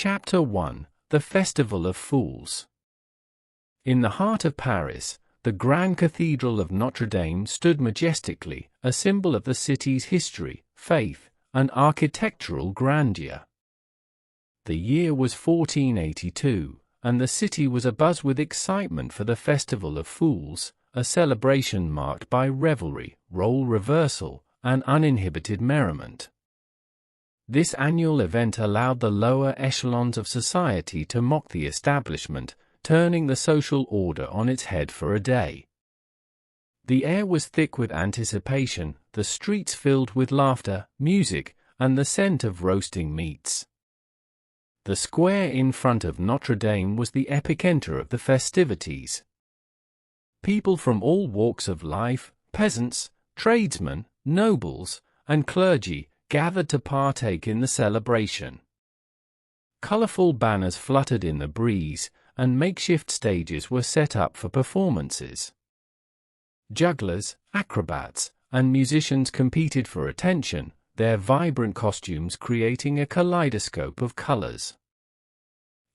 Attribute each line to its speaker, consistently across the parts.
Speaker 1: Chapter 1: The Festival of Fools. In the heart of Paris, the Grand Cathedral of Notre-Dame stood majestically, a symbol of the city's history, faith, and architectural grandeur. The year was 1482, and the city was abuzz with excitement for the Festival of Fools, a celebration marked by revelry, role reversal, and uninhibited merriment. This annual event allowed the lower echelons of society to mock the establishment, turning the social order on its head for a day. The air was thick with anticipation, the streets filled with laughter, music, and the scent of roasting meats. The square in front of Notre Dame was the epicenter of the festivities. People from all walks of life, peasants, tradesmen, nobles, and clergy, gathered to partake in the celebration. Colorful banners fluttered in the breeze, and makeshift stages were set up for performances. Jugglers, acrobats, and musicians competed for attention, their vibrant costumes creating a kaleidoscope of colors.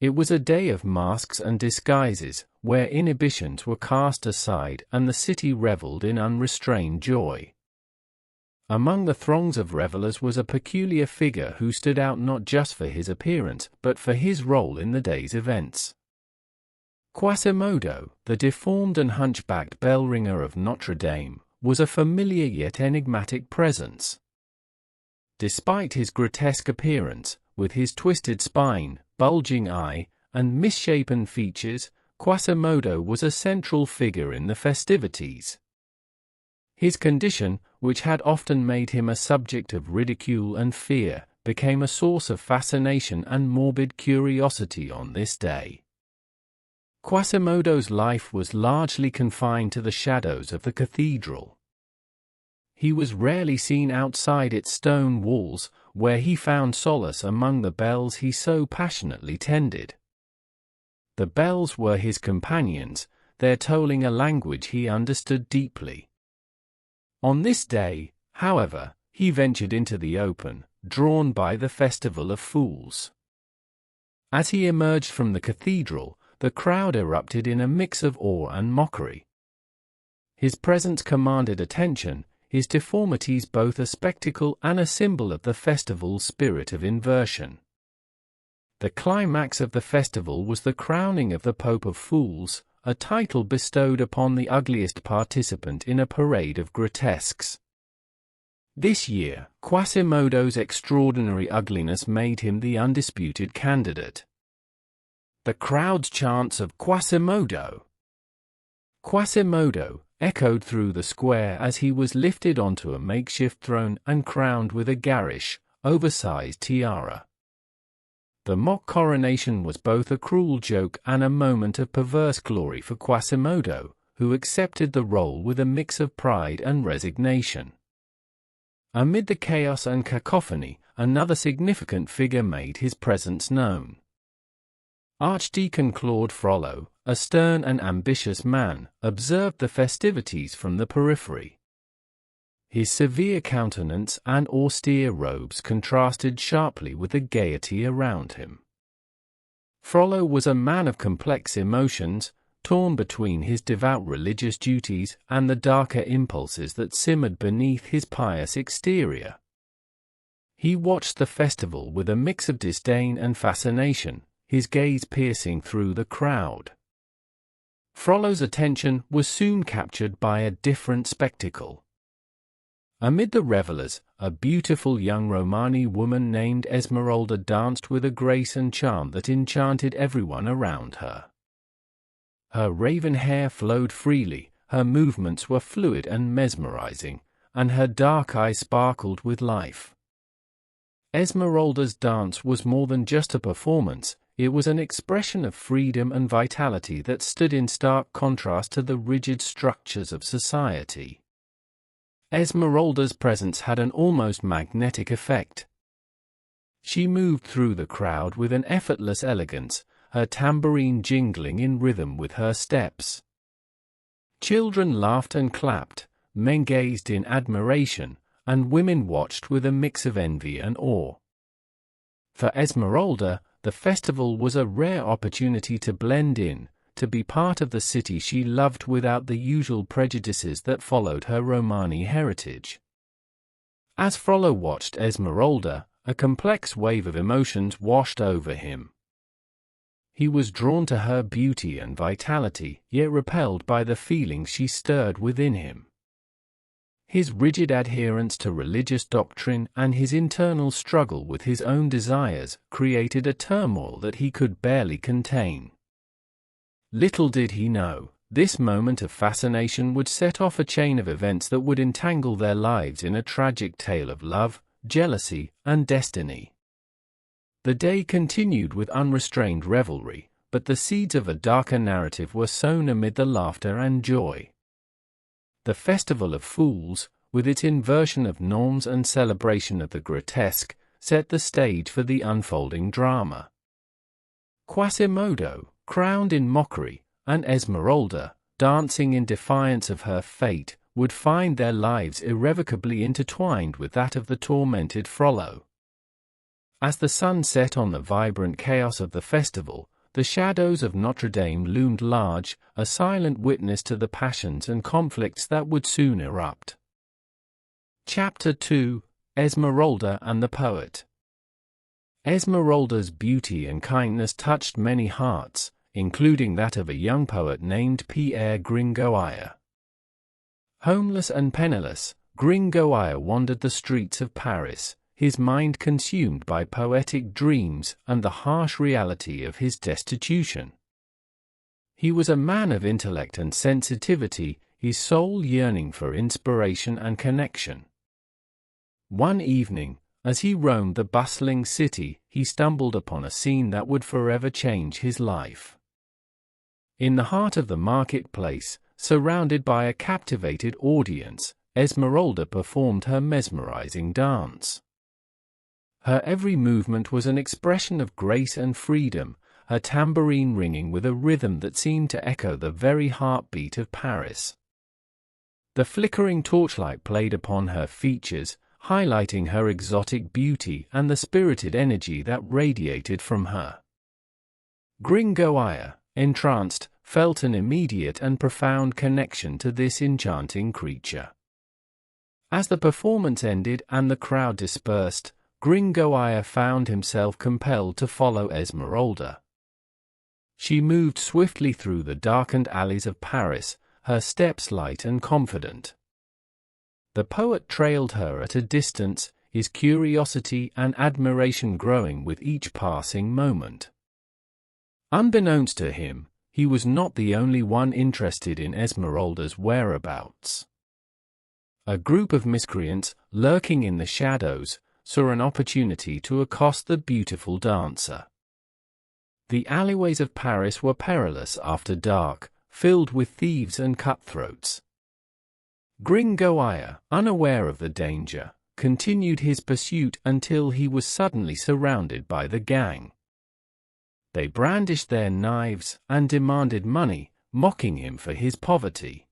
Speaker 1: It was a day of masks and disguises, where inhibitions were cast aside and the city reveled in unrestrained joy. Among the throngs of revelers was a peculiar figure who stood out not just for his appearance, but for his role in the day's events. Quasimodo, the deformed and hunchbacked bell ringer of Notre Dame, was a familiar yet enigmatic presence. Despite his grotesque appearance, with his twisted spine, bulging eye, and misshapen features, Quasimodo was a central figure in the festivities. His condition, which had often made him a subject of ridicule and fear, became a source of fascination and morbid curiosity on this day. Quasimodo's life was largely confined to the shadows of the cathedral. He was rarely seen outside its stone walls, where he found solace among the bells he so passionately tended. The bells were his companions, their tolling a language he understood deeply. On this day, however, he ventured into the open, drawn by the Festival of Fools. As he emerged from the cathedral, the crowd erupted in a mix of awe and mockery. His presence commanded attention, his deformities both a spectacle and a symbol of the festival's spirit of inversion. The climax of the festival was the crowning of the Pope of Fools, a title bestowed upon the ugliest participant in a parade of grotesques. This year, Quasimodo's extraordinary ugliness made him the undisputed candidate. The crowd's chants of "Quasimodo! Quasimodo!" echoed through the square as he was lifted onto a makeshift throne and crowned with a garish, oversized tiara. The mock coronation was both a cruel joke and a moment of perverse glory for Quasimodo, who accepted the role with a mix of pride and resignation. Amid the chaos and cacophony, another significant figure made his presence known. Archdeacon Claude Frollo, a stern and ambitious man, observed the festivities from the periphery. His severe countenance and austere robes contrasted sharply with the gaiety around him. Frollo was a man of complex emotions, torn between his devout religious duties and the darker impulses that simmered beneath his pious exterior. He watched the festival with a mix of disdain and fascination, his gaze piercing through the crowd. Frollo's attention was soon captured by a different spectacle. Amid the revelers, a beautiful young Romani woman named Esmeralda danced with a grace and charm that enchanted everyone around her. Her raven hair flowed freely, her movements were fluid and mesmerizing, and her dark eyes sparkled with life. Esmeralda's dance was more than just a performance, it was an expression of freedom and vitality that stood in stark contrast to the rigid structures of society. Esmeralda's presence had an almost magnetic effect. She moved through the crowd with an effortless elegance, her tambourine jingling in rhythm with her steps. Children laughed and clapped, men gazed in admiration, and women watched with a mix of envy and awe. For Esmeralda, the festival was a rare opportunity to blend in, to be part of the city she loved without the usual prejudices that followed her Romani heritage. As Frollo watched Esmeralda, a complex wave of emotions washed over him. He was drawn to her beauty and vitality, yet repelled by the feelings she stirred within him. His rigid adherence to religious doctrine and his internal struggle with his own desires created a turmoil that he could barely contain. Little did he know, this moment of fascination would set off a chain of events that would entangle their lives in a tragic tale of love, jealousy, and destiny. The day continued with unrestrained revelry, but the seeds of a darker narrative were sown amid the laughter and joy. The Festival of Fools, with its inversion of norms and celebration of the grotesque, set the stage for the unfolding drama. Quasimodo, crowned in mockery, and Esmeralda, dancing in defiance of her fate, would find their lives irrevocably intertwined with that of the tormented Frollo. As the sun set on the vibrant chaos of the festival, the shadows of Notre-Dame loomed large, a silent witness to the passions and conflicts that would soon erupt. Chapter 2: Esmeralda and the Poet. Esmeralda's beauty and kindness touched many hearts, including that of a young poet named Pierre Gringoire. Homeless and penniless, Gringoire wandered the streets of Paris, his mind consumed by poetic dreams and the harsh reality of his destitution. He was a man of intellect and sensitivity, his soul yearning for inspiration and connection. One evening, as he roamed the bustling city, he stumbled upon a scene that would forever change his life. In the heart of the marketplace, surrounded by a captivated audience, Esmeralda performed her mesmerizing dance. Her every movement was an expression of grace and freedom, her tambourine ringing with a rhythm that seemed to echo the very heartbeat of Paris. The flickering torchlight played upon her features, highlighting her exotic beauty and the spirited energy that radiated from her. Gringoire, entranced, felt an immediate and profound connection to this enchanting creature. As the performance ended and the crowd dispersed, Gringoire found himself compelled to follow Esmeralda. She moved swiftly through the darkened alleys of Paris, her steps light and confident. The poet trailed her at a distance, his curiosity and admiration growing with each passing moment. Unbeknownst to him, he was not the only one interested in Esmeralda's whereabouts. A group of miscreants, lurking in the shadows, saw an opportunity to accost the beautiful dancer. The alleyways of Paris were perilous after dark, filled with thieves and cutthroats. Gringoire, unaware of the danger, continued his pursuit until he was suddenly surrounded by the gang. They brandished their knives and demanded money, mocking him for his poverty.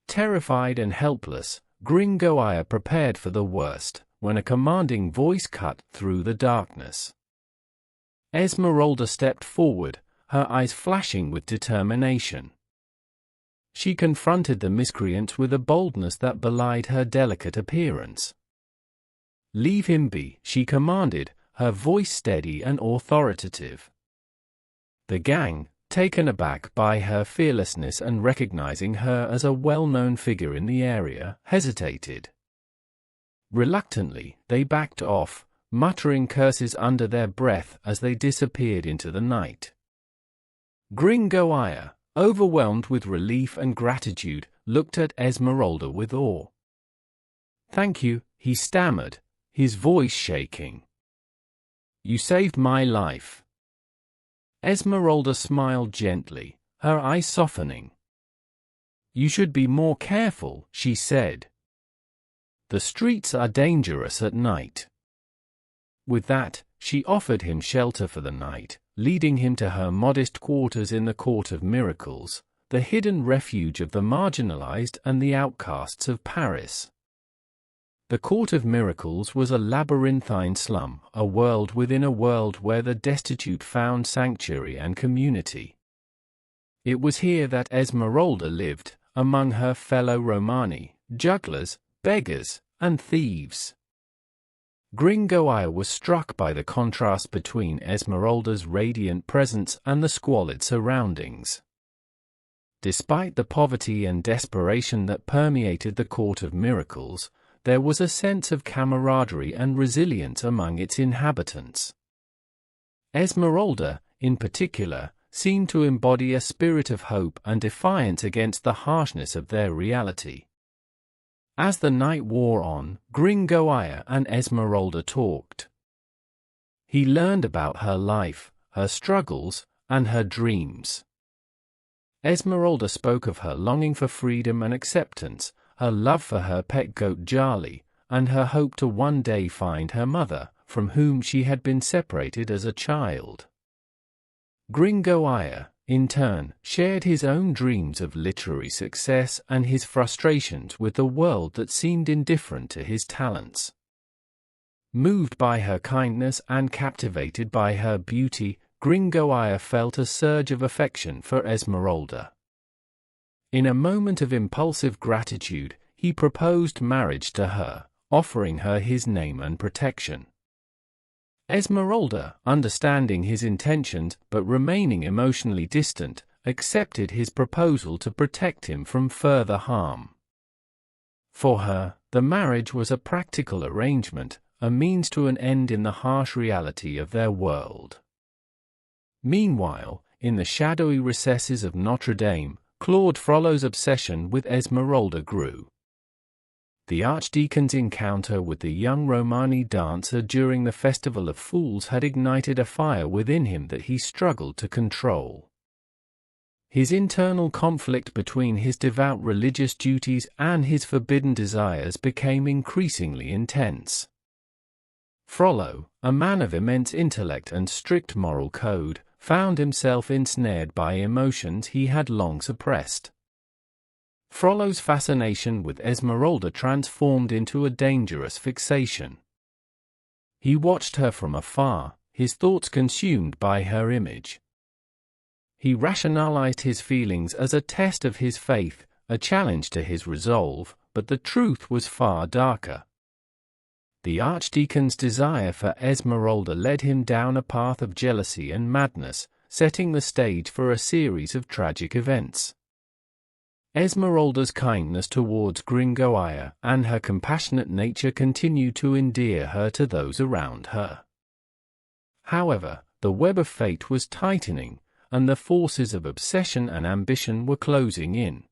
Speaker 1: Terrified and helpless, Gringoire prepared for the worst, when a commanding voice cut through the darkness. Esmeralda stepped forward, her eyes flashing with determination. She confronted the miscreants with a boldness that belied her delicate appearance. "Leave him be," she commanded, her voice steady and authoritative. The gang, taken aback by her fearlessness and recognizing her as a well-known figure in the area, hesitated. Reluctantly, they backed off, muttering curses under their breath as they disappeared into the night. Gringoire, overwhelmed with relief and gratitude, looked at Esmeralda with awe. "Thank you," he stammered, his voice shaking. "You saved my life." Esmeralda smiled gently, her eyes softening. "You should be more careful," she said. "The streets are dangerous at night." With that, she offered him shelter for the night, leading him to her modest quarters in the Court of Miracles, the hidden refuge of the marginalized and the outcasts of Paris. The Court of Miracles was a labyrinthine slum, a world within a world where the destitute found sanctuary and community. It was here that Esmeralda lived, among her fellow Romani, jugglers, beggars, and thieves. Gringoire was struck by the contrast between Esmeralda's radiant presence and the squalid surroundings. Despite the poverty and desperation that permeated the Court of Miracles, there was a sense of camaraderie and resilience among its inhabitants. Esmeralda, in particular, seemed to embody a spirit of hope and defiance against the harshness of their reality. As the night wore on, Gringoire and Esmeralda talked. He learned about her life, her struggles, and her dreams. Esmeralda spoke of her longing for freedom and acceptance, her love for her pet goat Charlie, and her hope to one day find her mother, from whom she had been separated as a child. Gringoire, in turn, shared his own dreams of literary success and his frustrations with the world that seemed indifferent to his talents. Moved by her kindness and captivated by her beauty, Gringoire felt a surge of affection for Esmeralda. In a moment of impulsive gratitude, he proposed marriage to her, offering her his name and protection. Esmeralda, understanding his intentions but remaining emotionally distant, accepted his proposal to protect him from further harm. For her, the marriage was a practical arrangement, a means to an end in the harsh reality of their world. Meanwhile, in the shadowy recesses of Notre-Dame, Claude Frollo's obsession with Esmeralda grew. The Archdeacon's encounter with the young Romani dancer during the Festival of Fools had ignited a fire within him that he struggled to control. His internal conflict between his devout religious duties and his forbidden desires became increasingly intense. Frollo, a man of immense intellect and strict moral code, found himself ensnared by emotions he had long suppressed. Frollo's fascination with Esmeralda transformed into a dangerous fixation. He watched her from afar, his thoughts consumed by her image. He rationalized his feelings as a test of his faith, a challenge to his resolve, but the truth was far darker. The Archdeacon's desire for Esmeralda led him down a path of jealousy and madness, setting the stage for a series of tragic events. Esmeralda's kindness towards Gringoire and her compassionate nature continued to endear her to those around her. However, the web of fate was tightening, and the forces of obsession and ambition were closing in.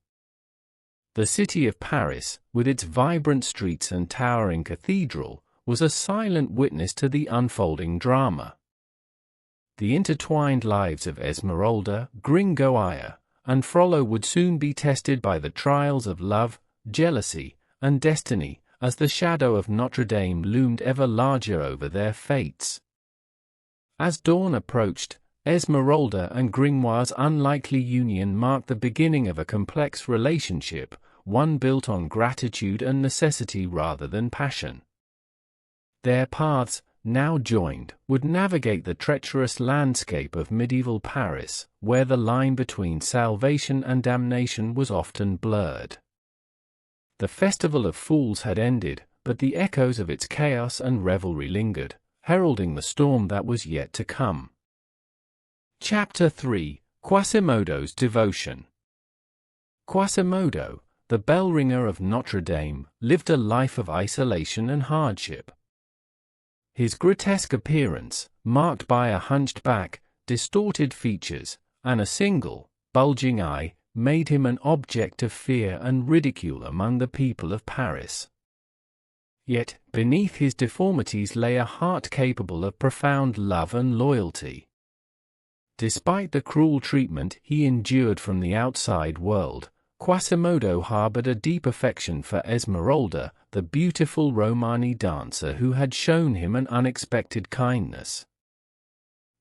Speaker 1: The city of Paris, with its vibrant streets and towering cathedral, was a silent witness to the unfolding drama. The intertwined lives of Esmeralda, Gringoire, and Frollo would soon be tested by the trials of love, jealousy, and destiny, as the shadow of Notre Dame loomed ever larger over their fates. As dawn approached, Esmeralda and Gringoire's unlikely union marked the beginning of a complex relationship, one built on gratitude and necessity rather than passion. Their paths, now joined, would navigate the treacherous landscape of medieval Paris, where the line between salvation and damnation was often blurred. The Festival of Fools had ended, but the echoes of its chaos and revelry lingered, heralding the storm that was yet to come. Chapter 3: Quasimodo's Devotion. Quasimodo, the bell-ringer of Notre-Dame, lived a life of isolation and hardship. His grotesque appearance, marked by a hunched back, distorted features, and a single, bulging eye, made him an object of fear and ridicule among the people of Paris. Yet, beneath his deformities lay a heart capable of profound love and loyalty. Despite the cruel treatment he endured from the outside world, Quasimodo harbored a deep affection for Esmeralda, the beautiful Romani dancer who had shown him an unexpected kindness.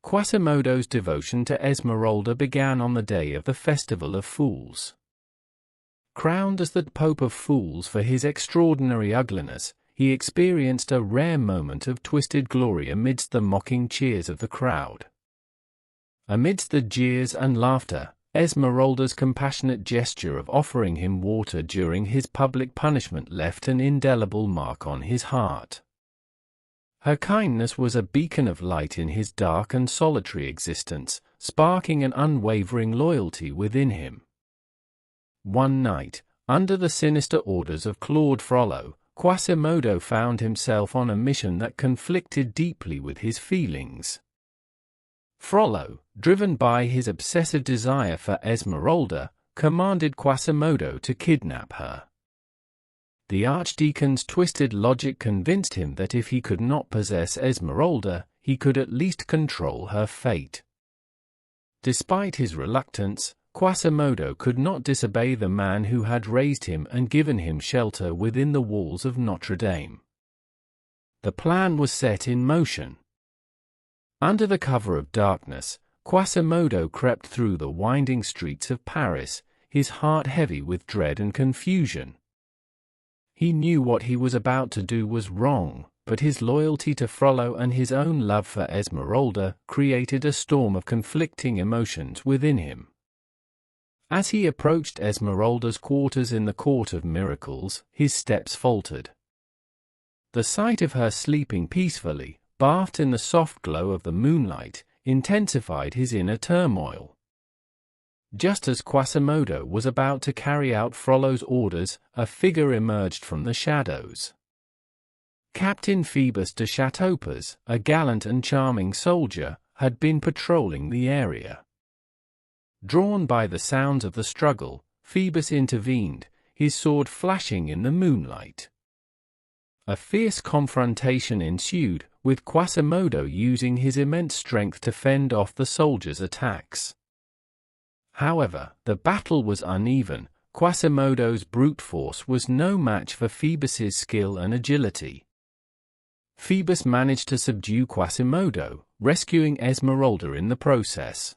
Speaker 1: Quasimodo's devotion to Esmeralda began on the day of the Festival of Fools. Crowned as the Pope of Fools for his extraordinary ugliness, he experienced a rare moment of twisted glory amidst the mocking cheers of the crowd. Amidst the jeers and laughter, Esmeralda's compassionate gesture of offering him water during his public punishment left an indelible mark on his heart. Her kindness was a beacon of light in his dark and solitary existence, sparking an unwavering loyalty within him. One night, under the sinister orders of Claude Frollo, Quasimodo found himself on a mission that conflicted deeply with his feelings. Frollo, driven by his obsessive desire for Esmeralda, commanded Quasimodo to kidnap her. The Archdeacon's twisted logic convinced him that if he could not possess Esmeralda, he could at least control her fate. Despite his reluctance, Quasimodo could not disobey the man who had raised him and given him shelter within the walls of Notre-Dame. The plan was set in motion. Under the cover of darkness, Quasimodo crept through the winding streets of Paris, his heart heavy with dread and confusion. He knew what he was about to do was wrong, but his loyalty to Frollo and his own love for Esmeralda created a storm of conflicting emotions within him. As he approached Esmeralda's quarters in the Court of Miracles, his steps faltered. The sight of her sleeping peacefully, bathed in the soft glow of the moonlight, intensified his inner turmoil. Just as Quasimodo was about to carry out Frollo's orders, a figure emerged from the shadows. Captain Phoebus de Châteaupers, a gallant and charming soldier, had been patrolling the area. Drawn by the sounds of the struggle, Phoebus intervened, his sword flashing in the moonlight. A fierce confrontation ensued, with Quasimodo using his immense strength to fend off the soldiers' attacks. However, the battle was uneven. Quasimodo's brute force was no match for Phoebus's skill and agility. Phoebus managed to subdue Quasimodo, rescuing Esmeralda in the process.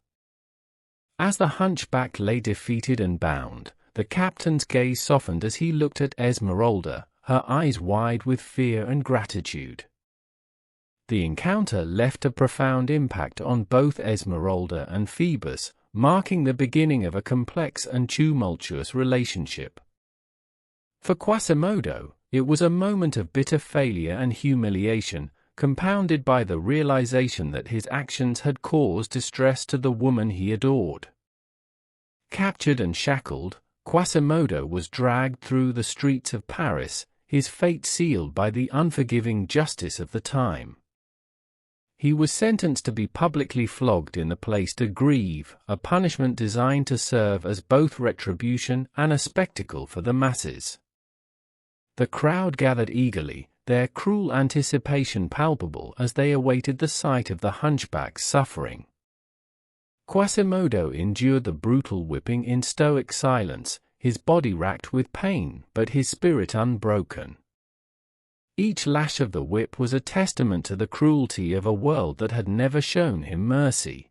Speaker 1: As the hunchback lay defeated and bound, the captain's gaze softened as he looked at Esmeralda, her eyes wide with fear and gratitude. The encounter left a profound impact on both Esmeralda and Phoebus, marking the beginning of a complex and tumultuous relationship. For Quasimodo, it was a moment of bitter failure and humiliation, compounded by the realization that his actions had caused distress to the woman he adored. Captured and shackled, Quasimodo was dragged through the streets of Paris, his fate sealed by the unforgiving justice of the time. He was sentenced to be publicly flogged in the Place de Grève, a punishment designed to serve as both retribution and a spectacle for the masses. The crowd gathered eagerly, their cruel anticipation palpable as they awaited the sight of the hunchback's suffering. Quasimodo endured the brutal whipping in stoic silence, his body racked with pain but his spirit unbroken. Each lash of the whip was a testament to the cruelty of a world that had never shown him mercy.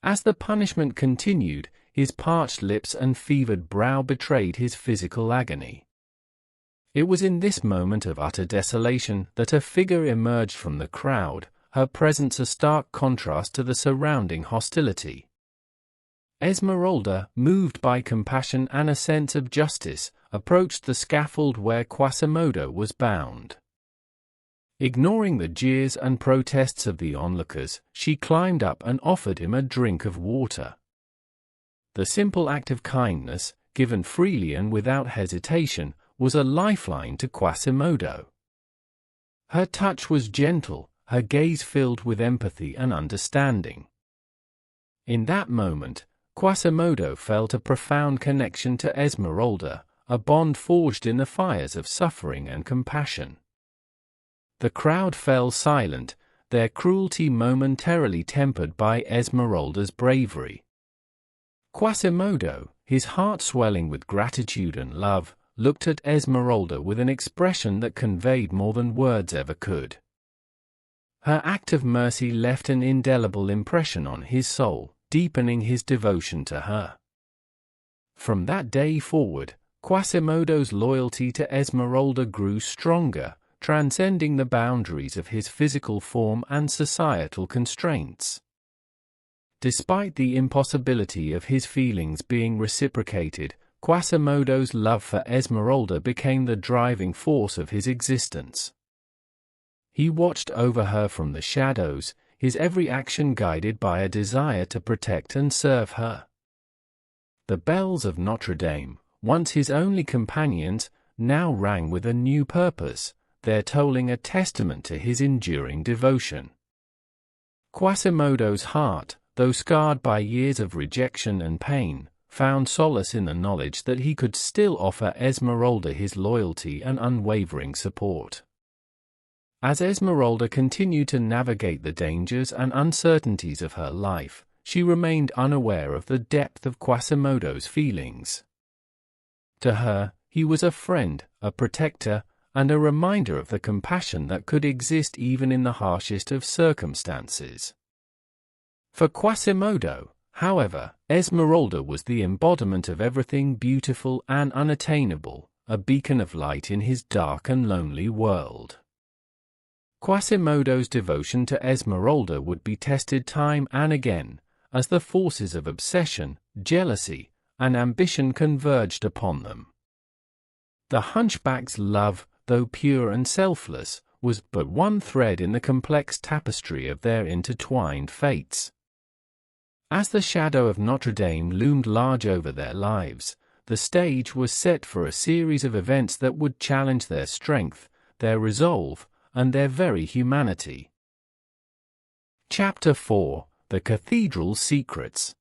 Speaker 1: As the punishment continued, his parched lips and fevered brow betrayed his physical agony. It was in this moment of utter desolation that a figure emerged from the crowd, her presence a stark contrast to the surrounding hostility. Esmeralda, moved by compassion and a sense of justice, approached the scaffold where Quasimodo was bound. Ignoring the jeers and protests of the onlookers, she climbed up and offered him a drink of water. The simple act of kindness, given freely and without hesitation, was a lifeline to Quasimodo. Her touch was gentle, her gaze filled with empathy and understanding. In that moment, Quasimodo felt a profound connection to Esmeralda, a bond forged in the fires of suffering and compassion. The crowd fell silent, their cruelty momentarily tempered by Esmeralda's bravery. Quasimodo, his heart swelling with gratitude and love, looked at Esmeralda with an expression that conveyed more than words ever could. Her act of mercy left an indelible impression on his soul, deepening his devotion to her. From that day forward, Quasimodo's loyalty to Esmeralda grew stronger, transcending the boundaries of his physical form and societal constraints. Despite the impossibility of his feelings being reciprocated, Quasimodo's love for Esmeralda became the driving force of his existence. He watched over her from the shadows, his every action guided by a desire to protect and serve her. The bells of Notre-Dame, once his only companions, now rang with a new purpose, their tolling a testament to his enduring devotion. Quasimodo's heart, though scarred by years of rejection and pain, found solace in the knowledge that he could still offer Esmeralda his loyalty and unwavering support. As Esmeralda continued to navigate the dangers and uncertainties of her life, she remained unaware of the depth of Quasimodo's feelings. To her, he was a friend, a protector, and a reminder of the compassion that could exist even in the harshest of circumstances. For Quasimodo, however, Esmeralda was the embodiment of everything beautiful and unattainable, a beacon of light in his dark and lonely world. Quasimodo's devotion to Esmeralda would be tested time and again, as the forces of obsession, jealousy, and ambition converged upon them. The hunchback's love, though pure and selfless, was but one thread in the complex tapestry of their intertwined fates. As the shadow of Notre Dame loomed large over their lives, the stage was set for a series of events that would challenge their strength, their resolve, and their very humanity. Chapter 4: The Cathedral's Secrets.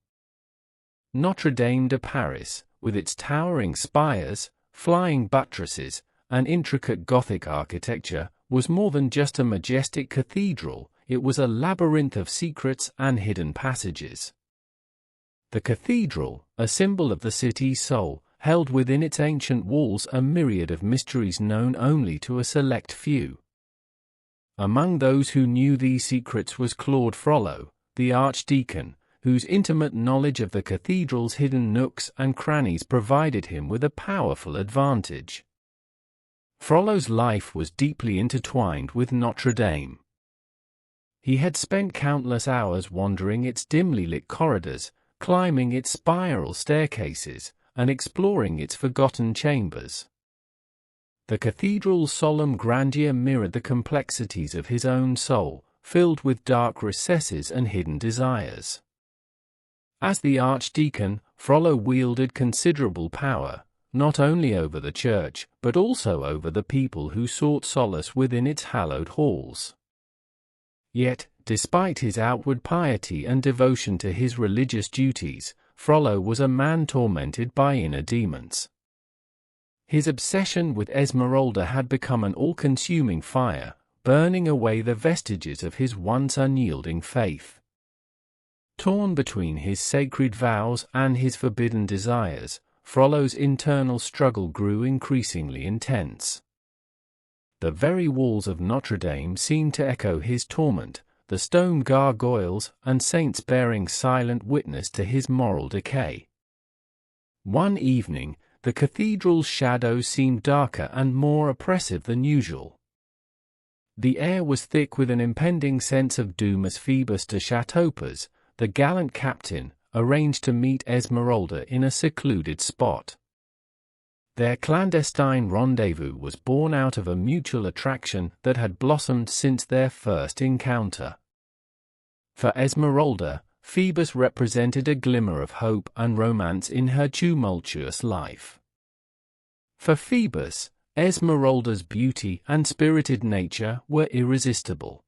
Speaker 1: Notre-Dame de Paris, with its towering spires, flying buttresses, and intricate Gothic architecture, was more than just a majestic cathedral, it was a labyrinth of secrets and hidden passages. The cathedral, a symbol of the city's soul, held within its ancient walls a myriad of mysteries known only to a select few. Among those who knew these secrets was Claude Frollo, the Archdeacon, whose intimate knowledge of the cathedral's hidden nooks and crannies provided him with a powerful advantage. Frollo's life was deeply intertwined with Notre Dame. He had spent countless hours wandering its dimly lit corridors, climbing its spiral staircases, and exploring its forgotten chambers. The cathedral's solemn grandeur mirrored the complexities of his own soul, filled with dark recesses and hidden desires. As the Archdeacon, Frollo wielded considerable power, not only over the church, but also over the people who sought solace within its hallowed halls. Yet, despite his outward piety and devotion to his religious duties, Frollo was a man tormented by inner demons. His obsession with Esmeralda had become an all-consuming fire, burning away the vestiges of his once unyielding faith. Torn between his sacred vows and his forbidden desires, Frollo's internal struggle grew increasingly intense. The very walls of Notre Dame seemed to echo his torment, the stone gargoyles and saints bearing silent witness to his moral decay. One evening, the cathedral's shadows seemed darker and more oppressive than usual. The air was thick with an impending sense of doom as Phoebus de Châteaupers, the gallant captain, arranged to meet Esmeralda in a secluded spot. Their clandestine rendezvous was born out of a mutual attraction that had blossomed since their first encounter. For Esmeralda, Phoebus represented a glimmer of hope and romance in her tumultuous life. For Phoebus, Esmeralda's beauty and spirited nature were irresistible.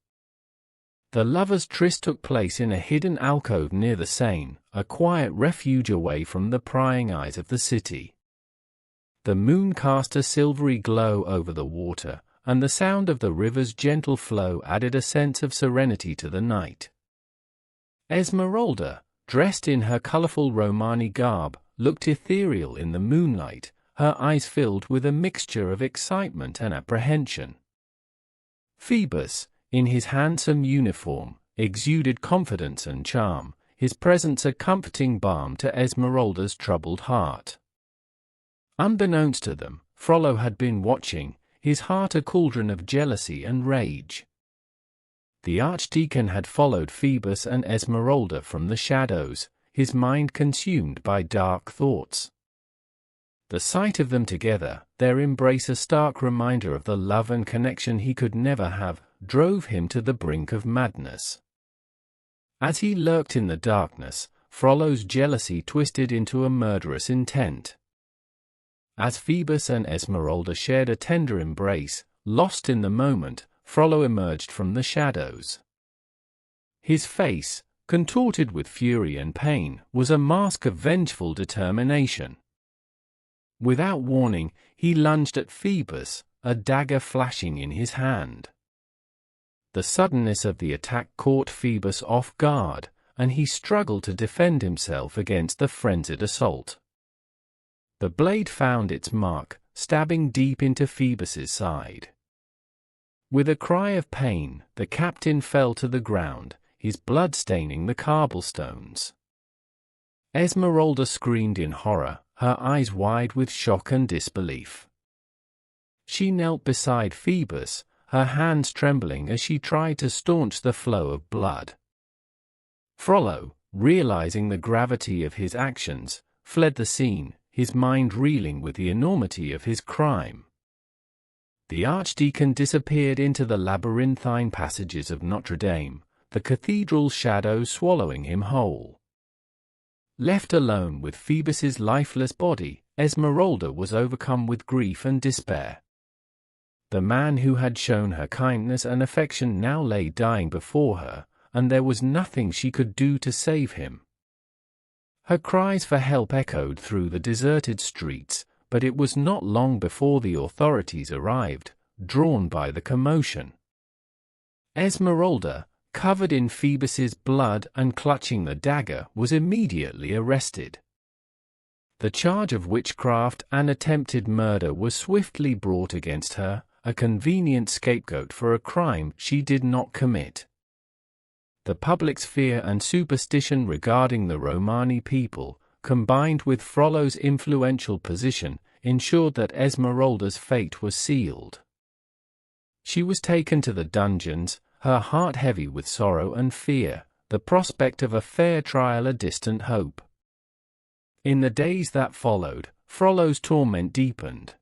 Speaker 1: The lovers' tryst took place in a hidden alcove near the Seine, a quiet refuge away from the prying eyes of the city. The moon cast a silvery glow over the water, and the sound of the river's gentle flow added a sense of serenity to the night. Esmeralda, dressed in her colorful Romani garb, looked ethereal in the moonlight, her eyes filled with a mixture of excitement and apprehension. Phoebus, in his handsome uniform, exuded confidence and charm, his presence a comforting balm to Esmeralda's troubled heart. Unbeknownst to them, Frollo had been watching, his heart a cauldron of jealousy and rage. The Archdeacon had followed Phoebus and Esmeralda from the shadows, his mind consumed by dark thoughts. The sight of them together, their embrace a stark reminder of the love and connection he could never have, drove him to the brink of madness. As he lurked in the darkness, Frollo's jealousy twisted into a murderous intent. As Phoebus and Esmeralda shared a tender embrace, lost in the moment, Frollo emerged from the shadows. His face, contorted with fury and pain, was a mask of vengeful determination. Without warning, he lunged at Phoebus, a dagger flashing in his hand. The suddenness of the attack caught Phoebus off guard, and he struggled to defend himself against the frenzied assault. The blade found its mark, stabbing deep into Phoebus's side. With a cry of pain, the captain fell to the ground, his blood staining the cobblestones. Esmeralda screamed in horror, her eyes wide with shock and disbelief. She knelt beside Phoebus, her hands trembling as she tried to staunch the flow of blood. Frollo, realizing the gravity of his actions, fled the scene, his mind reeling with the enormity of his crime. The Archdeacon disappeared into the labyrinthine passages of Notre-Dame, the cathedral's shadows swallowing him whole. Left alone with Phoebus's lifeless body, Esmeralda was overcome with grief and despair. The man who had shown her kindness and affection now lay dying before her, and there was nothing she could do to save him. Her cries for help echoed through the deserted streets, but it was not long before the authorities arrived, drawn by the commotion. Esmeralda, covered in Phoebus's blood and clutching the dagger, was immediately arrested. The charge of witchcraft and attempted murder was swiftly brought against her, a convenient scapegoat for a crime she did not commit. The public's fear and superstition regarding the Romani people, combined with Frollo's influential position, ensured that Esmeralda's fate was sealed. She was taken to the dungeons, her heart heavy with sorrow and fear, the prospect of a fair trial a distant hope. In the days that followed, Frollo's torment deepened.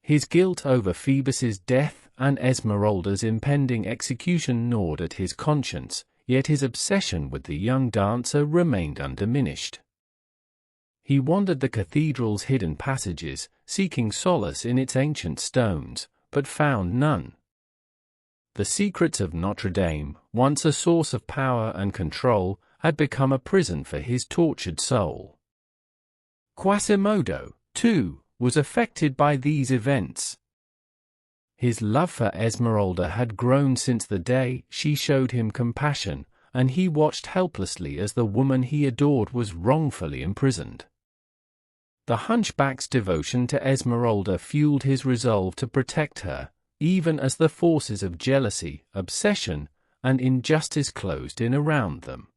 Speaker 1: His guilt over Phoebus's death and Esmeralda's impending execution gnawed at his conscience, yet his obsession with the young dancer remained undiminished. He wandered the cathedral's hidden passages, seeking solace in its ancient stones, but found none. The secrets of Notre-Dame, once a source of power and control, had become a prison for his tortured soul. Quasimodo, too, was affected by these events. His love for Esmeralda had grown since the day she showed him compassion, and he watched helplessly as the woman he adored was wrongfully imprisoned. The hunchback's devotion to Esmeralda fueled his resolve to protect her, even as the forces of jealousy, obsession, and injustice closed in around them.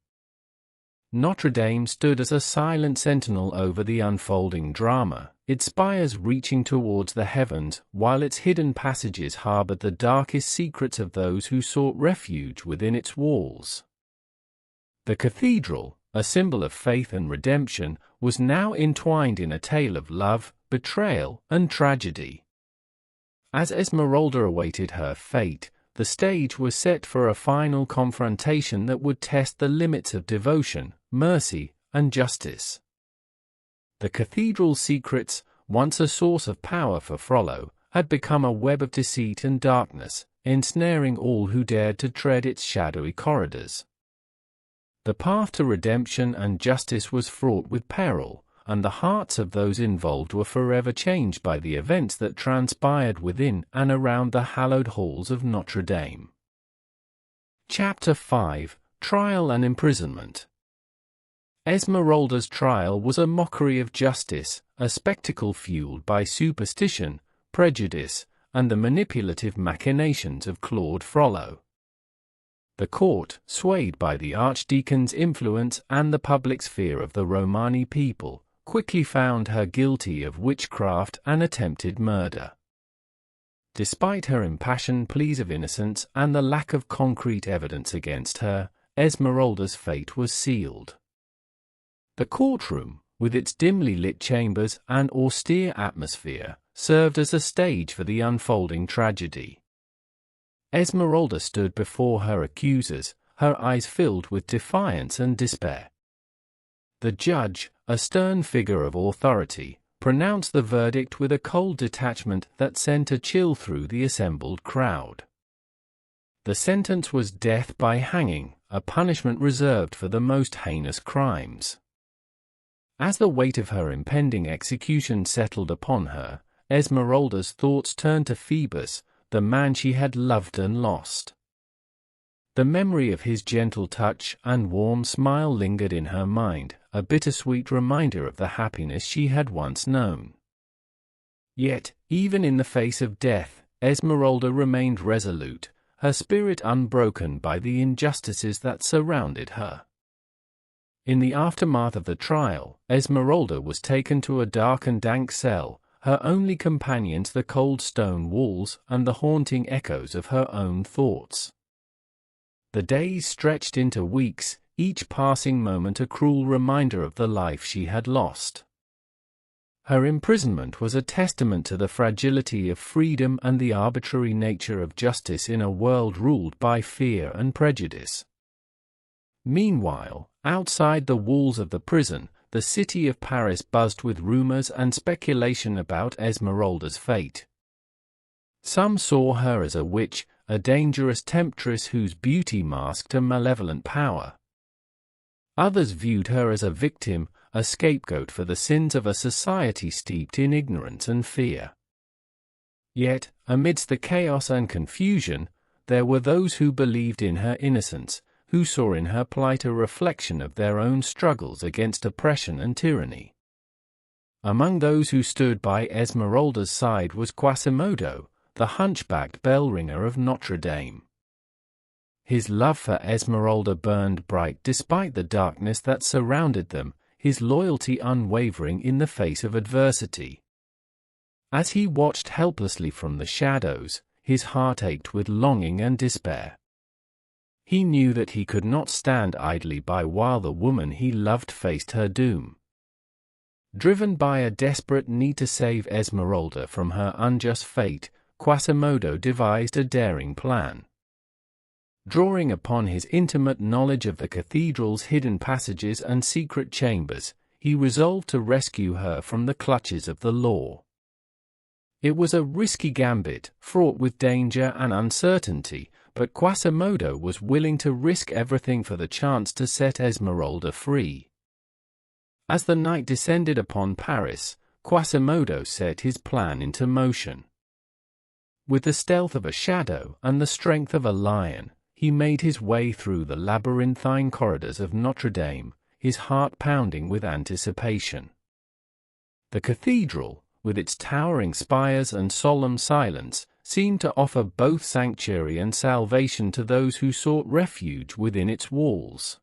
Speaker 1: Notre-Dame stood as a silent sentinel over the unfolding drama, its spires reaching towards the heavens, while its hidden passages harbored the darkest secrets of those who sought refuge within its walls. The cathedral, a symbol of faith and redemption, was now entwined in a tale of love, betrayal, and tragedy. As Esmeralda awaited her fate, the stage was set for a final confrontation that would test the limits of devotion, mercy, and justice. The cathedral's secrets, once a source of power for Frollo, had become a web of deceit and darkness, ensnaring all who dared to tread its shadowy corridors. The path to redemption and justice was fraught with peril, and the hearts of those involved were forever changed by the events that transpired within and around the hallowed halls of Notre-Dame. Chapter 5: Trial and Imprisonment. Esmeralda's trial was a mockery of justice, a spectacle fueled by superstition, prejudice, and the manipulative machinations of Claude Frollo. The court, swayed by the Archdeacon's influence and the public's fear of the Romani people, quickly found her guilty of witchcraft and attempted murder. Despite her impassioned pleas of innocence and the lack of concrete evidence against her, Esmeralda's fate was sealed. The courtroom, with its dimly lit chambers and austere atmosphere, served as a stage for the unfolding tragedy. Esmeralda stood before her accusers, her eyes filled with defiance and despair. The judge, a stern figure of authority, pronounced the verdict with a cold detachment that sent a chill through the assembled crowd. The sentence was death by hanging, a punishment reserved for the most heinous crimes. As the weight of her impending execution settled upon her, Esmeralda's thoughts turned to Phoebus, the man she had loved and lost. The memory of his gentle touch and warm smile lingered in her mind, a bittersweet reminder of the happiness she had once known. Yet, even in the face of death, Esmeralda remained resolute, her spirit unbroken by the injustices that surrounded her. In the aftermath of the trial, Esmeralda was taken to a dark and dank cell, her only companions the cold stone walls and the haunting echoes of her own thoughts. The days stretched into weeks, each passing moment a cruel reminder of the life she had lost. Her imprisonment was a testament to the fragility of freedom and the arbitrary nature of justice in a world ruled by fear and prejudice. Meanwhile, outside the walls of the prison, the city of Paris buzzed with rumors and speculation about Esmeralda's fate. Some saw her as a witch, a dangerous temptress whose beauty masked a malevolent power. Others viewed her as a victim, a scapegoat for the sins of a society steeped in ignorance and fear. Yet, amidst the chaos and confusion, there were those who believed in her innocence, who saw in her plight a reflection of their own struggles against oppression and tyranny. Among those who stood by Esmeralda's side was Quasimodo, the hunchbacked bell-ringer of Notre-Dame. His love for Esmeralda burned bright despite the darkness that surrounded them, his loyalty unwavering in the face of adversity. As he watched helplessly from the shadows, his heart ached with longing and despair. He knew that he could not stand idly by while the woman he loved faced her doom. Driven by a desperate need to save Esmeralda from her unjust fate, Quasimodo devised a daring plan. Drawing upon his intimate knowledge of the cathedral's hidden passages and secret chambers, he resolved to rescue her from the clutches of the law. It was a risky gambit, fraught with danger and uncertainty, but Quasimodo was willing to risk everything for the chance to set Esmeralda free. As the night descended upon Paris, Quasimodo set his plan into motion. With the stealth of a shadow and the strength of a lion, he made his way through the labyrinthine corridors of Notre-Dame, his heart pounding with anticipation. The cathedral, with its towering spires and solemn silence, seemed to offer both sanctuary and salvation to those who sought refuge within its walls.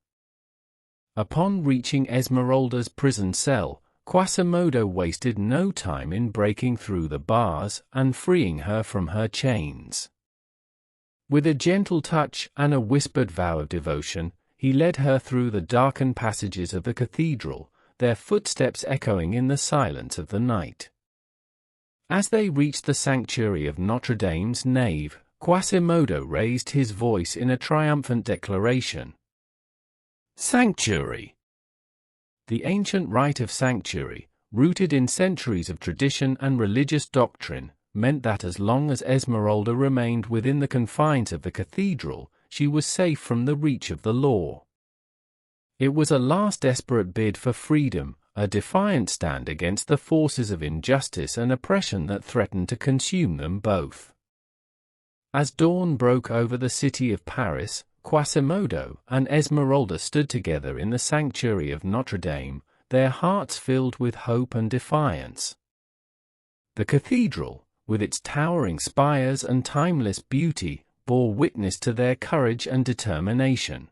Speaker 1: Upon reaching Esmeralda's prison cell, Quasimodo wasted no time in breaking through the bars and freeing her from her chains. With a gentle touch and a whispered vow of devotion, he led her through the darkened passages of the cathedral, their footsteps echoing in the silence of the night. As they reached the sanctuary of Notre-Dame's nave, Quasimodo raised his voice in a triumphant declaration. Sanctuary! The ancient rite of sanctuary, rooted in centuries of tradition and religious doctrine, meant that as long as Esmeralda remained within the confines of the cathedral, she was safe from the reach of the law. It was a last desperate bid for freedom, a defiant stand against the forces of injustice and oppression that threatened to consume them both. As dawn broke over the city of Paris, Quasimodo and Esmeralda stood together in the sanctuary of Notre-Dame, their hearts filled with hope and defiance. The cathedral, with its towering spires and timeless beauty, bore witness to their courage and determination.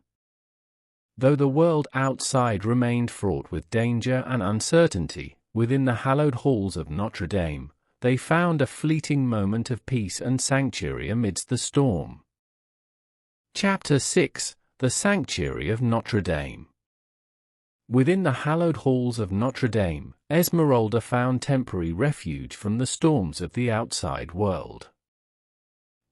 Speaker 1: Though the world outside remained fraught with danger and uncertainty, within the hallowed halls of Notre Dame, they found a fleeting moment of peace and sanctuary amidst the storm. Chapter 6: The Sanctuary of Notre Dame. Within the hallowed halls of Notre Dame, Esmeralda found temporary refuge from the storms of the outside world.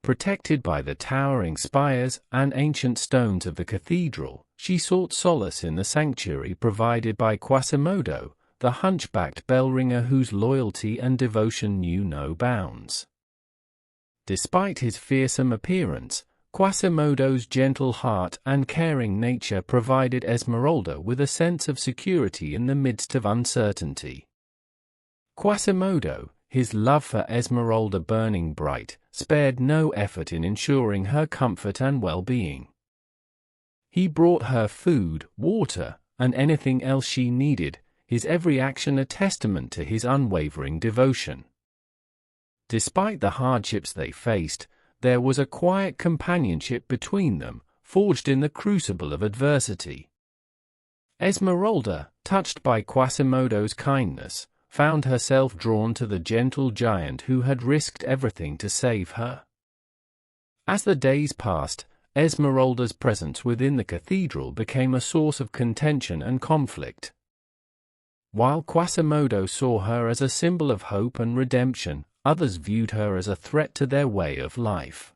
Speaker 1: Protected by the towering spires and ancient stones of the cathedral, she sought solace in the sanctuary provided by Quasimodo, the hunchbacked bell-ringer whose loyalty and devotion knew no bounds. Despite his fearsome appearance, Quasimodo's gentle heart and caring nature provided Esmeralda with a sense of security in the midst of uncertainty. Quasimodo, his love for Esmeralda burning bright, spared no effort in ensuring her comfort and well-being. He brought her food, water, and anything else she needed, his every action a testament to his unwavering devotion. Despite the hardships they faced, there was a quiet companionship between them, forged in the crucible of adversity. Esmeralda, touched by Quasimodo's kindness, found herself drawn to the gentle giant who had risked everything to save her. As the days passed, Esmeralda's presence within the cathedral became a source of contention and conflict. While Quasimodo saw her as a symbol of hope and redemption, others viewed her as a threat to their way of life.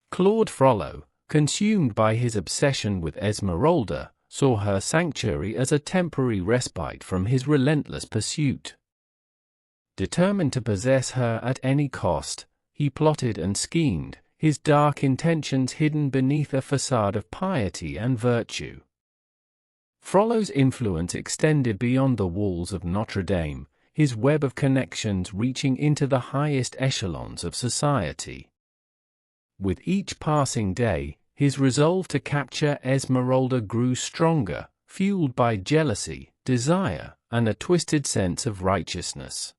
Speaker 1: Claude Frollo, consumed by his obsession with Esmeralda, saw her sanctuary as a temporary respite from his relentless pursuit. Determined to possess her at any cost, he plotted and schemed, his dark intentions hidden beneath a facade of piety and virtue. Frollo's influence extended beyond the walls of Notre Dame, his web of connections reaching into the highest echelons of society. With each passing day, his resolve to capture Esmeralda grew stronger, fueled by jealousy, desire, and a twisted sense of righteousness.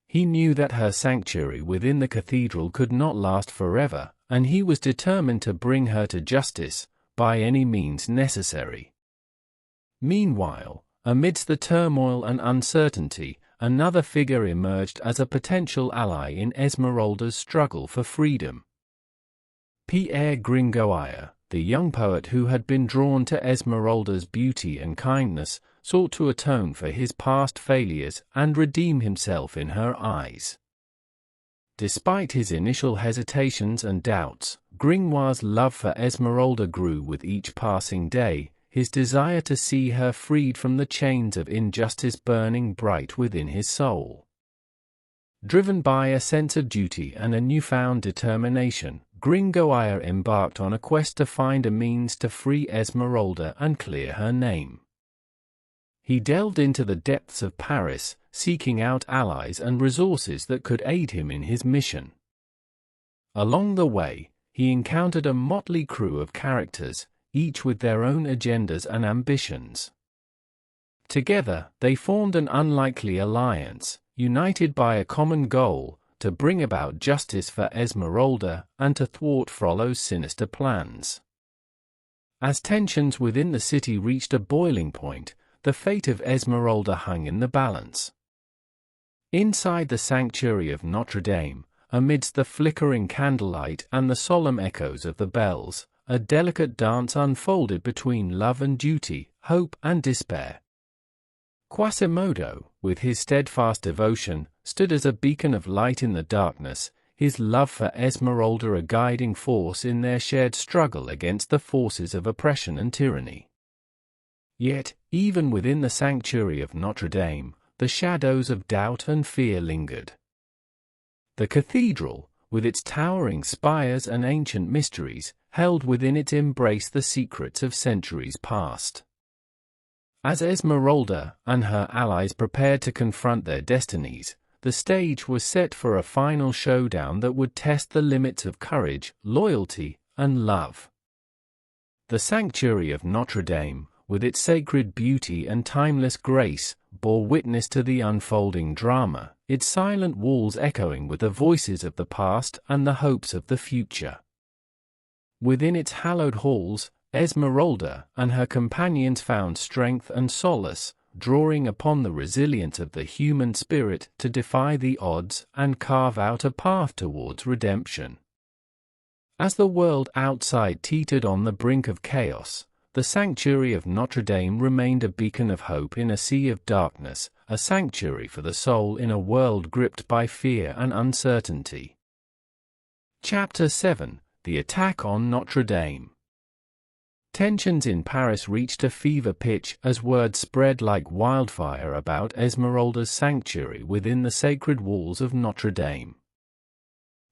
Speaker 1: He knew that her sanctuary within the cathedral could not last forever, and he was determined to bring her to justice, by any means necessary. Meanwhile, amidst the turmoil and uncertainty, another figure emerged as a potential ally in Esmeralda's struggle for freedom. Pierre Gringoire, the young poet who had been drawn to Esmeralda's beauty and kindness, sought to atone for his past failures and redeem himself in her eyes. Despite his initial hesitations and doubts, Gringoire's love for Esmeralda grew with each passing day, his desire to see her freed from the chains of injustice burning bright within his soul. Driven by a sense of duty and a newfound determination, Gringoire embarked on a quest to find a means to free Esmeralda and clear her name. He delved into the depths of Paris, seeking out allies and resources that could aid him in his mission. Along the way, he encountered a motley crew of characters, each with their own agendas and ambitions. Together, they formed an unlikely alliance, united by a common goal, to bring about justice for Esmeralda and to thwart Frollo's sinister plans. As tensions within the city reached a boiling point, the fate of Esmeralda hung in the balance. Inside the sanctuary of Notre Dame, amidst the flickering candlelight and the solemn echoes of the bells, a delicate dance unfolded between love and duty, hope and despair. Quasimodo, with his steadfast devotion, stood as a beacon of light in the darkness, his love for Esmeralda a guiding force in their shared struggle against the forces of oppression and tyranny. Yet, even within the sanctuary of Notre Dame, the shadows of doubt and fear lingered. The cathedral, with its towering spires and ancient mysteries, held within its embrace the secrets of centuries past. As Esmeralda and her allies prepared to confront their destinies, the stage was set for a final showdown that would test the limits of courage, loyalty, and love. The sanctuary of Notre Dame, with its sacred beauty and timeless grace, bore witness to the unfolding drama, its silent walls echoing with the voices of the past and the hopes of the future. Within its hallowed halls, Esmeralda and her companions found strength and solace, drawing upon the resilience of the human spirit to defy the odds and carve out a path towards redemption. As the world outside teetered on the brink of chaos, the sanctuary of Notre-Dame remained a beacon of hope in a sea of darkness, a sanctuary for the soul in a world gripped by fear and uncertainty. Chapter 7: The Attack on Notre-Dame. Tensions in Paris reached a fever pitch as word spread like wildfire about Esmeralda's sanctuary within the sacred walls of Notre-Dame.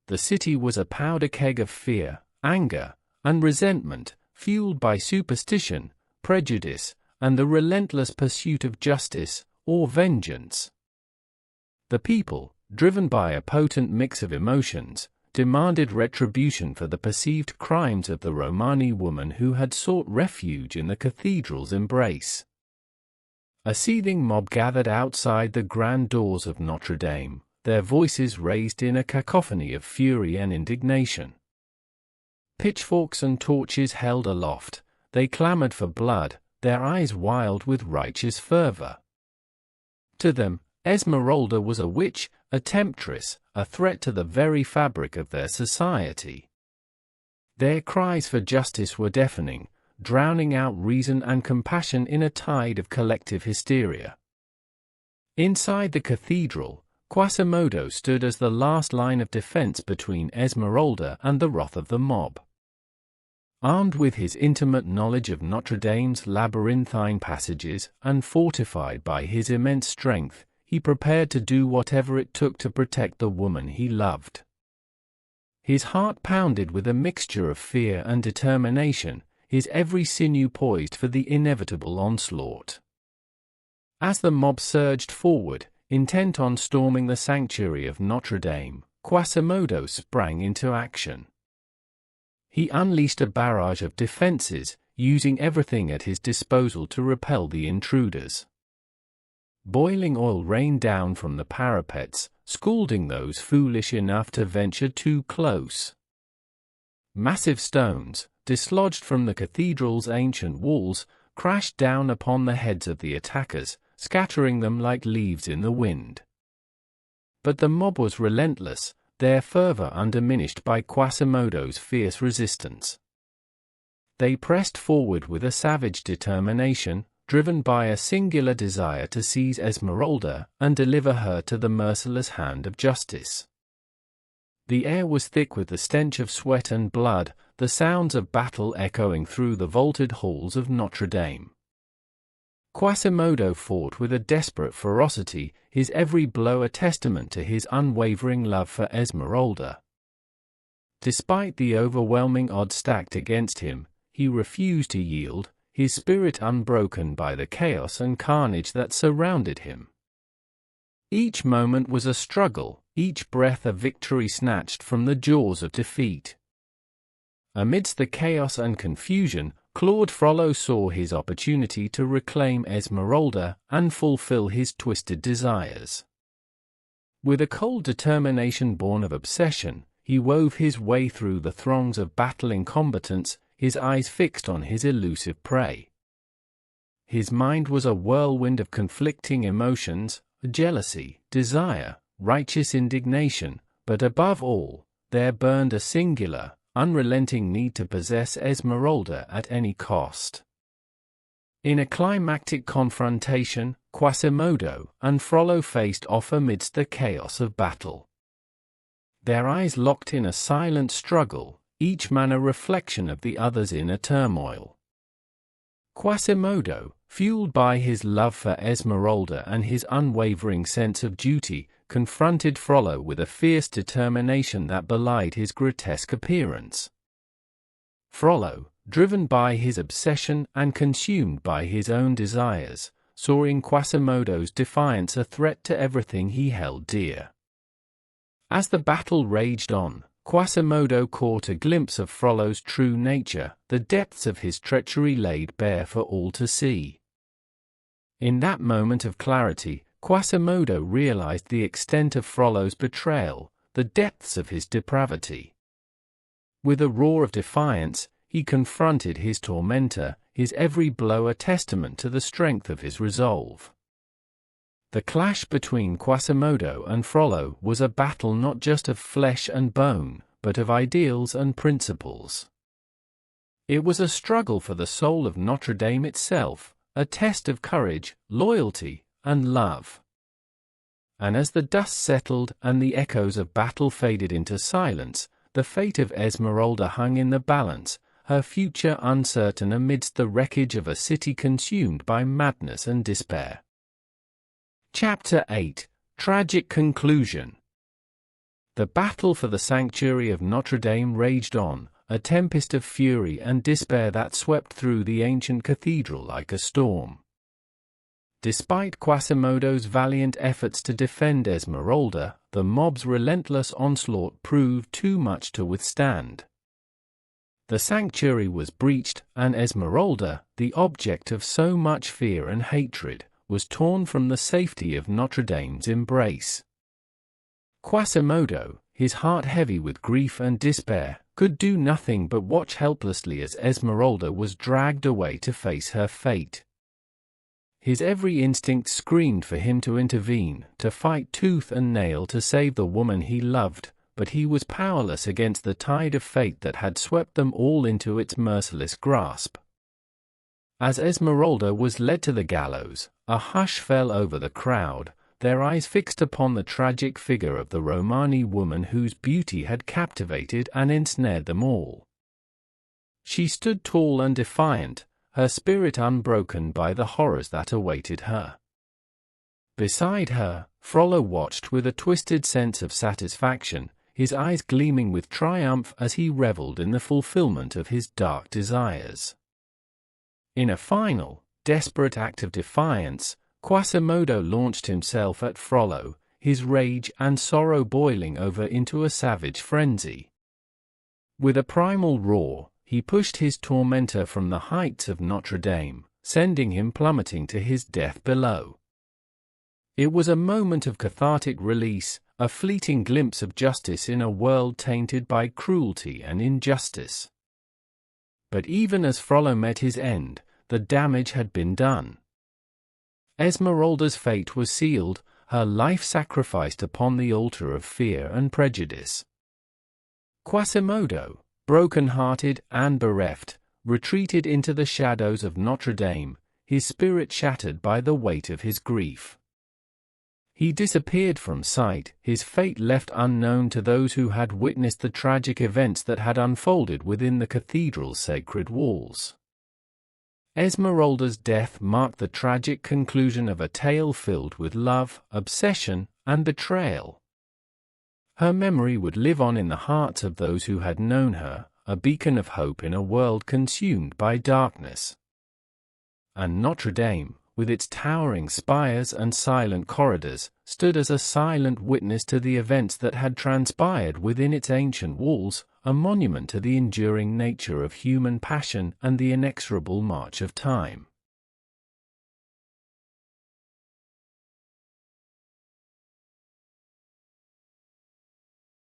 Speaker 1: The city was a powder keg of fear, anger, and resentment, fueled by superstition, prejudice, and the relentless pursuit of justice, or vengeance. The people, driven by a potent mix of emotions, demanded retribution for the perceived crimes of the Romani woman who had sought refuge in the cathedral's embrace. A seething mob gathered outside the grand doors of Notre-Dame, their voices raised in a cacophony of fury and indignation. Pitchforks and torches held aloft, they clamored for blood, their eyes wild with righteous fervor. To them, Esmeralda was a witch, a temptress, a threat to the very fabric of their society. Their cries for justice were deafening, drowning out reason and compassion in a tide of collective hysteria. Inside the cathedral, Quasimodo stood as the last line of defense between Esmeralda and the wrath of the mob. Armed with his intimate knowledge of Notre-Dame's labyrinthine passages and fortified by his immense strength, he prepared to do whatever it took to protect the woman he loved. His heart pounded with a mixture of fear and determination, his every sinew poised for the inevitable onslaught. As the mob surged forward, intent on storming the sanctuary of Notre-Dame, Quasimodo sprang into action. He unleashed a barrage of defenses, using everything at his disposal to repel the intruders. Boiling oil rained down from the parapets, scalding those foolish enough to venture too close. Massive stones, dislodged from the cathedral's ancient walls, crashed down upon the heads of the attackers, scattering them like leaves in the wind. But the mob was relentless, their fervor undiminished by Quasimodo's fierce resistance. They pressed forward with a savage determination, driven by a singular desire to seize Esmeralda and deliver her to the merciless hand of justice. The air was thick with the stench of sweat and blood, the sounds of battle echoing through the vaulted halls of Notre-Dame. Quasimodo fought with a desperate ferocity, his every blow a testament to his unwavering love for Esmeralda. Despite the overwhelming odds stacked against him, he refused to yield, his spirit unbroken by the chaos and carnage that surrounded him. Each moment was a struggle, each breath a victory snatched from the jaws of defeat. Amidst the chaos and confusion, Claude Frollo saw his opportunity to reclaim Esmeralda and fulfill his twisted desires. With a cold determination born of obsession, he wove his way through the throngs of battling combatants, his eyes fixed on his elusive prey. His mind was a whirlwind of conflicting emotions, jealousy, desire, righteous indignation, but above all, there burned a singular, unrelenting need to possess Esmeralda at any cost. In a climactic confrontation, Quasimodo and Frollo faced off amidst the chaos of battle. Their eyes locked in a silent struggle, each man a reflection of the other's inner turmoil. Quasimodo, fueled by his love for Esmeralda and his unwavering sense of duty, confronted Frollo with a fierce determination that belied his grotesque appearance. Frollo, driven by his obsession and consumed by his own desires, saw in Quasimodo's defiance a threat to everything he held dear. As the battle raged on, Quasimodo caught a glimpse of Frollo's true nature, the depths of his treachery laid bare for all to see. In that moment of clarity, Quasimodo realized the extent of Frollo's betrayal, the depths of his depravity. With a roar of defiance, he confronted his tormentor, his every blow a testament to the strength of his resolve. The clash between Quasimodo and Frollo was a battle not just of flesh and bone, but of ideals and principles. It was a struggle for the soul of Notre Dame itself, a test of courage, loyalty, and love. And as the dust settled and the echoes of battle faded into silence, the fate of Esmeralda hung in the balance, her future uncertain amidst the wreckage of a city consumed by madness and despair. Chapter 8 – Tragic Conclusion. The battle for the sanctuary of Notre Dame raged on, a tempest of fury and despair that swept through the ancient cathedral like a storm. Despite Quasimodo's valiant efforts to defend Esmeralda, the mob's relentless onslaught proved too much to withstand. The sanctuary was breached, and Esmeralda, the object of so much fear and hatred, was torn from the safety of Notre Dame's embrace. Quasimodo, his heart heavy with grief and despair, could do nothing but watch helplessly as Esmeralda was dragged away to face her fate. His every instinct screamed for him to intervene, to fight tooth and nail to save the woman he loved, but he was powerless against the tide of fate that had swept them all into its merciless grasp. As Esmeralda was led to the gallows, a hush fell over the crowd, their eyes fixed upon the tragic figure of the Romani woman whose beauty had captivated and ensnared them all. She stood tall and defiant, her spirit unbroken by the horrors that awaited her. Beside her, Frollo watched with a twisted sense of satisfaction, his eyes gleaming with triumph as he reveled in the fulfillment of his dark desires. In a final, desperate act of defiance, Quasimodo launched himself at Frollo, his rage and sorrow boiling over into a savage frenzy. With a primal roar, he pushed his tormentor from the heights of Notre Dame, sending him plummeting to his death below. It was a moment of cathartic release, a fleeting glimpse of justice in a world tainted by cruelty and injustice. But even as Frollo met his end, the damage had been done. Esmeralda's fate was sealed, her life sacrificed upon the altar of fear and prejudice. Quasimodo, broken-hearted and bereft, retreated into the shadows of Notre Dame, his spirit shattered by the weight of his grief. He disappeared from sight, his fate left unknown to those who had witnessed the tragic events that had unfolded within the cathedral's sacred walls. Esmeralda's death marked the tragic conclusion of a tale filled with love, obsession, and betrayal. Her memory would live on in the hearts of those who had known her, a beacon of hope in a world consumed by darkness. And Notre Dame, with its towering spires and silent corridors, stood as a silent witness to the events that had transpired within its ancient walls, a monument to the enduring nature of human passion and the inexorable march of time.